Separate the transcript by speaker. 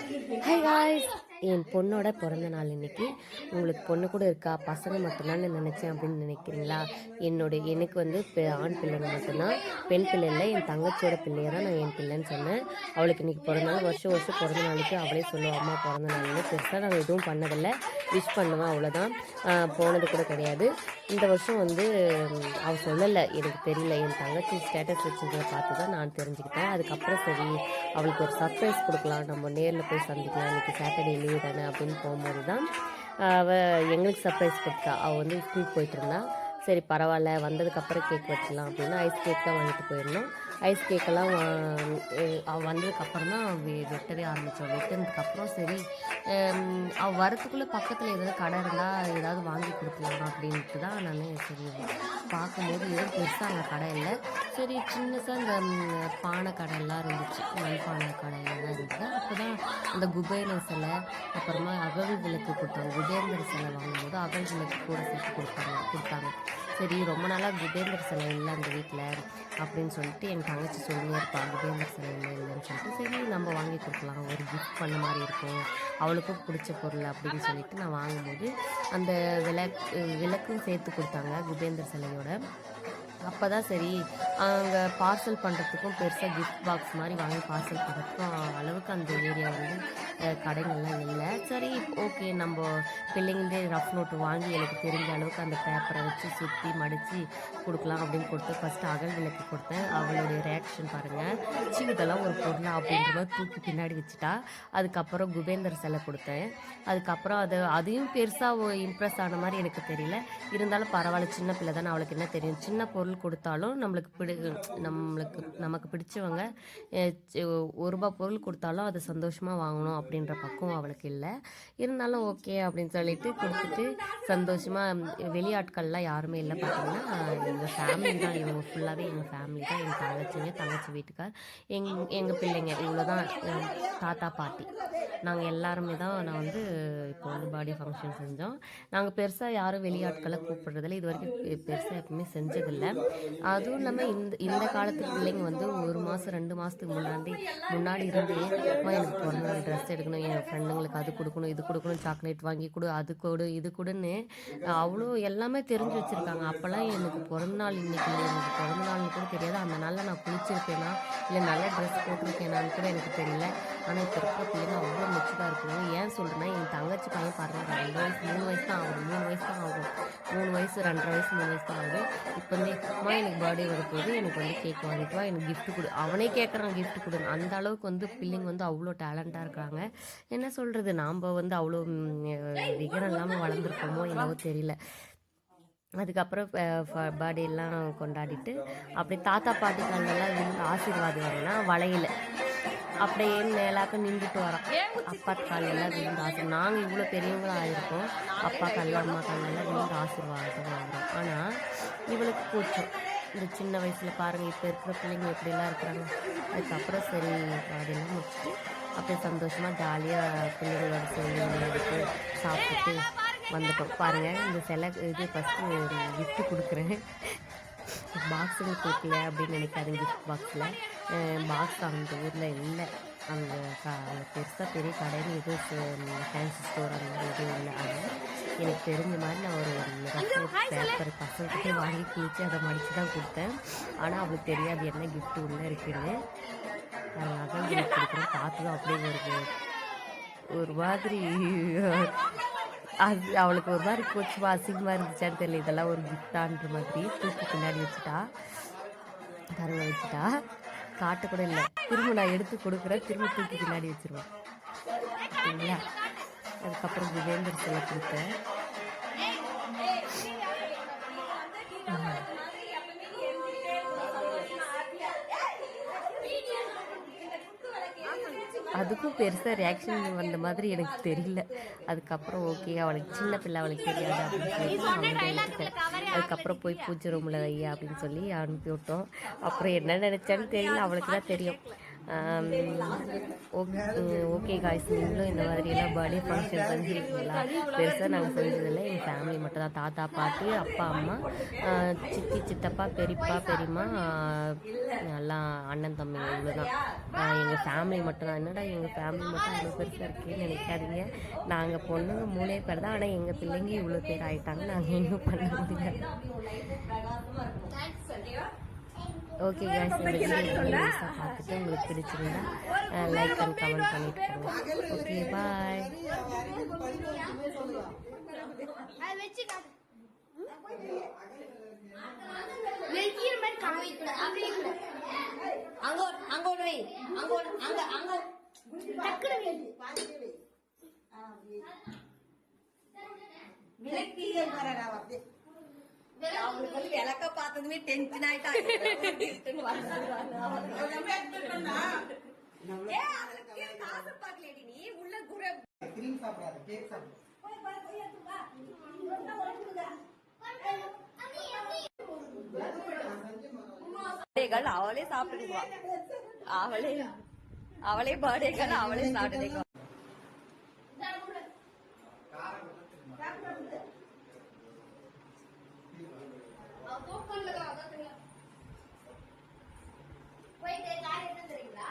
Speaker 1: Hi guys, என் பொண்ணோட பிறந்த நாள் இன்னைக்கு. உங்களுக்கு பொண்ணு கூட இருக்கா, பசங்க மட்டும்தான் நினச்சேன் அப்படின்னு நினைக்கிறீங்களா? எனக்கு வந்து ஆண் பிள்ளைங்க மட்டும்தான், பெண் பிள்ளை இல்லை. என் தங்கச்சியோட பிள்ளையை தான் நான் என் பிள்ளைன்னு சொன்னேன். அவளுக்கு இன்னைக்கு பிறந்த நாள். வருஷம் வருஷம் பிறந்த நாளுக்கு அவளே சொல்லுவோம், அம்மா பிறந்த நாள்னு. பெருசாக நாங்கள் எதுவும் பண்ணதில்லை, விஷ் பண்ணுவேன் அவ்வளோதான். போனது கூட கிடையாது. இந்த வருஷம் வந்து அவள் சொல்லலை, எனக்கு தெரியல. என் தங்கச்சி ஸ்டேட்டஸ் வச்சுருந்ததை பார்த்து தான் நான் தெரிஞ்சுக்கிட்டேன். அதுக்கப்புறம் சரி, அவளுக்கு ஒரு சர்ப்ரைஸ் கொடுக்கலாம், நம்ம நேரில் போய் சந்திக்கலாம், இன்றைக்கி சாட்டர்டே லீவ் தானே அப்படின்னு போகும்போது தான் அவள் எங்களுக்கு சர்ப்ரைஸ் கொடுத்தா. அவள் வந்து ஸ்கூல் போயிட்டு இருந்தா. சரி பரவாயில்ல, வந்ததுக்கப்புறம் கேக் வெட்டலாம் அப்படின்னு ஐஸ் கேக் தான் வாங்கிட்டு போயிருந்தோம். ஐஸ் கேக்கெல்லாம் அவள் வந்ததுக்கப்புறம் தான் வெட்டவே ஆரம்பித்தோம். வெட்டினதுக்கப்புறம் சரி, அவள் வரத்துக்குள்ளே பக்கத்தில் ஏதாவது கடை இருந்தால் ஏதாவது வாங்கி கொடுக்கலாம் அப்படின்ட்டு தான் நான் சரி பார்க்கும்போது எதுவும் பெருசாக அங்கே கடை இல்லை. சரி சின்னதாக இந்த பானை கடையெல்லாம் இருந்துச்சு, மண்பானை கடையெல்லாம் இருந்தது. அப்போ தான் அந்த குபேரன் சிலை, அப்புறமா அகல் விளக்கு கொடுத்தாங்க. குபேந்தர் சிலை வாங்கும்போது அகல் விளக்கு கூட சேர்த்து கொடுத்தாங்க. சரி ரொம்ப நாளாக குபேந்தர் சிலை இல்லை அந்த வீட்டில் அப்படின்னு சொல்லிட்டு என் தங்கச்சி சொல்லியே இருப்பாள், குபேந்தர் சிலை இல்லைன்னு சொல்லிட்டு. சரி நம்ம வாங்கி கொடுக்கலாம், ஒரு கிஃப்ட் பண்ண மாதிரி இருக்கும், அவளுக்கும் பிடிச்ச பொருள் அப்படின்னு சொல்லிட்டு நான் வாங்கும்போது அந்த விளக்கும் சேர்த்து கொடுத்தாங்க குபேந்தர் சிலையோட. அப்போ தான் சரி, அங்கே பார்சல் பண்ணுறதுக்கும் பெருசாக கிஃப்ட் பாக்ஸ் மாதிரி வாங்கி பார்சல் பண்ணுறதுக்கும் அளவுக்கு அந்த ஏரியா வந்து கடைகள்லாம் இல்லை. சரி ஓகே, நம்ம பிள்ளைங்களே ரஃப் நோட்டு வாங்கி எனக்கு தெரிஞ்ச அளவுக்கு அந்த பேப்பரை வச்சு சுற்றி மடித்து கொடுக்கலாம் அப்படின்னு கொடுத்து ஃபஸ்ட்டு அகல் விளக்கு கொடுத்தேன். அவளுடைய ரியாக்ஷன் பாருங்கள், இதெல்லாம் ஒரு பொருளா அப்படின்ற மாதிரி தூக்கி பின்னாடி வச்சுட்டா. அதுக்கப்புறம் குபேந்தர் சிலை கொடுத்தேன். அதுக்கப்புறம் அதையும் பெருசாக இம்ப்ரெஸ் ஆன மாதிரி எனக்கு தெரியல. இருந்தாலும் பரவாயில்ல, சின்ன பிள்ளை தானே, அவளுக்கு என்ன தெரியும். சின்ன பொருள் கொடுத்தாலும் நமக்கு பிடிச்சவங்க ₹1 பொருள் கொடுத்தாலும் அது சந்தோஷமாக வாங்கணும் அப்படின்ற பக்கம் அவளுக்கு இல்லை. இருந்தாலும் ஓகே அப்படின்னு சொல்லிட்டு கொடுத்துட்டு சந்தோஷமாக. வெளியாட்கள்லாம் யாருமே இல்லை பார்த்தீங்கன்னா, எங்கள் ஃபேமிலி தான், இவங்க ஃபுல்லாகவே எங்கள் ஃபேமிலி தான். எங்கள் தங்கச்சி வீட்டுக்கார், எங்கள் பிள்ளைங்க, இவ்வளோ தான். தாத்தா பாட்டி நாங்கள் எல்லாருமே தான். நான் வந்து இப்போ வந்து பர்த்டே ஃபங்க்ஷன் செஞ்சோம். நாங்கள் பெருசாக யாரும் வெளியாட்களை கூப்பிடுறதில்ல, இது வரைக்கும் பெருசாக எப்பவுமே செஞ்சதில்லை. அதுவும் இல்லாமல் இந்த காலத்து பிள்ளைங்க வந்து 1 மாதம் 2 மாதத்துக்கு முன்னாடி இருந்தே எனக்கு பிறந்த நாள் ட்ரெஸ் எடுக்கணும், என் ஃப்ரெண்டுங்களுக்கு அது கொடுக்கணும், இது கொடுக்கணும், சாக்லேட் வாங்கி கொடு, அது கொடு, இது கொடுன்னு அவ்வளோ எல்லாமே தெரிஞ்சு வச்சுருக்காங்க. அப்போல்லாம் எனக்கு பிறந்த நாள் இன்னைக்கு எனக்கு பிறந்த நாள்னு கூட தெரியாது. அந்த நாளில் நான் குளிச்சிருப்பேனா இல்லை நல்ல ட்ரெஸ் போட்டிருக்கேனான்னு கூட எனக்கு தெரியல. ஆனால் இப்போ இருக்கிற பிள்ளைங்க அவ்வளோ மெச்சூர்டாக இருக்கணும். ஏன் சொல்கிறேன்னா, என் தங்கச்சி பையன் பாருங்கள், 2 வயசு 3 வயசு தான் ஆகும், 3 வயசு தான் ஆகும், 3 வயசு 2.5 வயசு 3 வயசு தான் ஆகுது. இப்போ வந்து அம்மா எனக்கு பர்த்டே வரப்போது, எனக்கு வந்து கேக் வாங்கிட்டு வா, எனக்கு கிஃப்ட் கொடு, அவனே கேட்குறான் கிஃப்ட் கொடுங்க. அந்த அளவுக்கு வந்து பிள்ளைங்க வந்து அவ்வளோ டேலண்டாக இருக்கிறாங்க. என்ன சொல்கிறது, நாம் வந்து அவ்வளோ விகரம் இல்லாமல் வளர்ந்துருக்கோமோ என்னவோ தெரியல. அதுக்கப்புறம் பர்த்டேலாம் கொண்டாடிட்டு அப்படியே தாத்தா பாட்டி காலெல்லாம் விழுந்து ஆசீர்வாதம் வாங்கினா வளையல அப்படியே மேலாக்க நின்றுட்டு வரோம். அப்பா காலெல்லாம் விழுந்து நாங்கள் இவ்வளோ பெரியவங்களாக ஆகிருக்கோம், அப்பா காலில் அம்மா காலெல்லாம் விழுந்து ஆசீர்வாதம் வாங்குறோம். ஆனால் இவளுக்கு கூச்சம். இந்த சின்ன வயசில் பாருங்கள், இப்போ இருக்கிற பிள்ளைங்க எப்படிலாம் இருக்கிறாங்க. அதுக்கப்புறம் சரி அப்படிலாம் முடிச்சுட்டு அப்படியே சந்தோஷமாக ஜாலியாக பிள்ளைங்களோட சேர்ந்து விளையாடிட்டு சாப்பிட்டுட்டு வந்துட்டோம். பாருங்கள், இந்த இது ஃபஸ்ட்டு கிஃப்ட்டு கொடுக்குறேன். பாக்ஸுங்க கொடுக்கல அப்படின்னு நினைக்காதுங்க. கிஃப்ட் பாக்ஸ் அந்த ஊரில் இல்லை. அங்கே பெருசாக பெரிய கடைன்னு எதுவும் ஃபேன்சி ஸ்டோர் அந்த மாதிரி எதுவும் இல்லை. ஆனால் எனக்கு தெரிஞ்ச மாதிரி நான் ஒரு பேப்பர் பசங்கள்கிட்டே வாங்கி கிழிச்சு அதை மடித்து தான் கொடுத்தேன். ஆனால் அவளுக்கு தெரியாது என்ன கிஃப்ட்டு உள்ளே இருக்குன்னு. அதனால கிஃப்ட் கொடுக்குறேன். பார்த்து தான் அப்படியே ஒரு மாதிரி அது அவளுக்கு ஒரு மாதிரி கோச்சுமா அசிங்கமாக இருந்துச்சான்னு தெரியல. இதெல்லாம் ஒரு கிஃப்டான்ற மாதிரி தூக்கி பின்னாடி வச்சுட்டா, தரவை வச்சுட்டா, காட்ட கூட இல்லை. திரும்ப நான் எடுத்து கொடுக்குறேன், திரும்ப தூக்கி பின்னாடி வச்சுருவேன். சரிங்களா? அதுக்கப்புறம் குபேந்தர் சிலை கொடுத்தேன். அதுக்கும் பெருசாக ரியாக்ஷன் வந்த மாதிரி எனக்கு தெரியல. அதுக்கப்புறம் ஓகே, அவளுக்கு சின்ன பிள்ளை, அவளுக்கு தெரியாது அப்படின்னு சொல்லிட்டு நான் எடுத்துட்டேன். அதுக்கப்புறம் போய் பூஜை ரூமில் வையா அப்படின்னு சொல்லி அனுப்பி விட்டோம். அப்புறம் என்ன நினச்சான்னு தெரியல, அவளுக்கு தான் தெரியும். ஓகே காய்ஸ், நீங்களும் இந்த மாதிரியெல்லாம் பர்த்டே ஃபங்க்ஷன் செஞ்சுருக்கீங்களா? பெருசாக நாங்கள் செஞ்சதில்லை. எங்கள் ஃபேமிலி மட்டும் தான், தாத்தா பாட்டி அப்பா அம்மா சித்தி சித்தப்பா பெரியப்பா பெரியம்மா எல்லாம் அண்ணன் தம்பிங்க, இவ்வளோதான். எங்கள் ஃபேமிலி மட்டும் தான். என்னடா எங்கள் ஃபேமிலி மட்டும் இவ்வளோ பெருசாக இருக்குன்னு நினைக்காதீங்க. நாங்கள் பொண்ணுங்க 3 பேர் தான். ஆனால் எங்கள் பிள்ளைங்க இவ்வளோ பேர் ஆகிட்டாங்க. நாங்கள் இன்னும் பண்ண முடியாது. ஓகே காய்ஸ், இந்த வீடியோ முழுசாக பார்த்துட்டு உங்களுக்கு பிடிச்சிருந்தா லைக் அண்ட் கமெண்ட் பண்ணிட்டு போங்க. Okay bye.
Speaker 2: அவங்களுக்கு வந்து விளக்க பார்த்ததுமே டென்ஷன் ஆயிட்டா. காசு பார்க்கலடி நீ உள்ள குர கிரீம் சாப்பிடாத, கேக் சாப்பிடு. அவளே சாப்பிட்டுக்குவா. அவளே பர்த்டேகள் அவளே சாப்பிட்டுக்குவா. போயிட்டு கார் எடுத்து தெரியுங்களா?